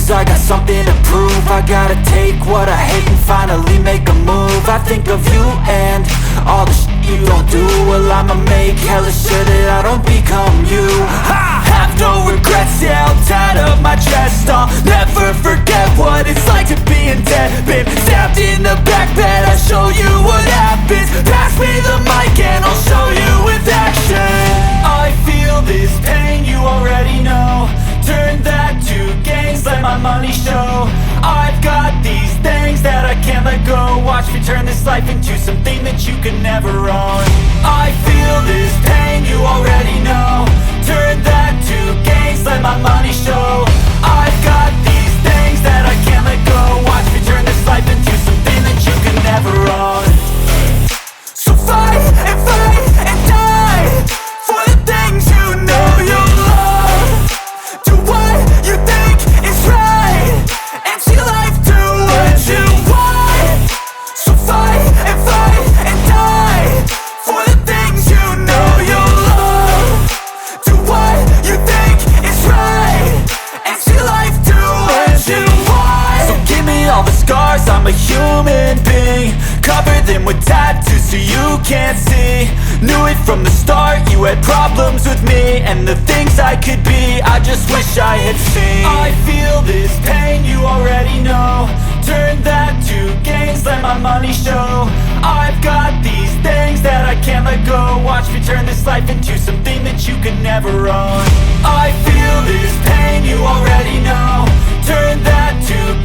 lose, I got something to prove. I gotta take what I hate and finally make a move. I think of you and all the shit you don't do. Well, I'ma make hella sure that I don't become you. I have no regrets, yeah, I'll tie up my chest. I'll never forget what it's like to be in debt. Been stabbed in the back bed, I'll show you what happens. Pass me the mic and I'll show you with action. I feel this pain, you already know. Turn that to gains, let my money show. I've got these things that I can't let go. Watch me turn this life into something that you could never own. I feel this pain, you already know. Turn that to gains, let my money show. I've got these things that I can't let go. Watch me turn this life into something that you could never own. So fight and die for the things you know you love. Do what you think is right and see life do what you want. So fight and die for the things you know you love. Do what you think is right and see life do what you want. So give me all the scars, I'm a human being. Cover them with tattoos so you can't see. Knew it from the start, you had problems with me and the things I could be, I just wish I had seen. I feel this pain, you already know. Turn that to gains, let my money show. I've got these things that I can't let go. Watch me turn this life into something that you could never own. I feel this pain, you already know. Turn that to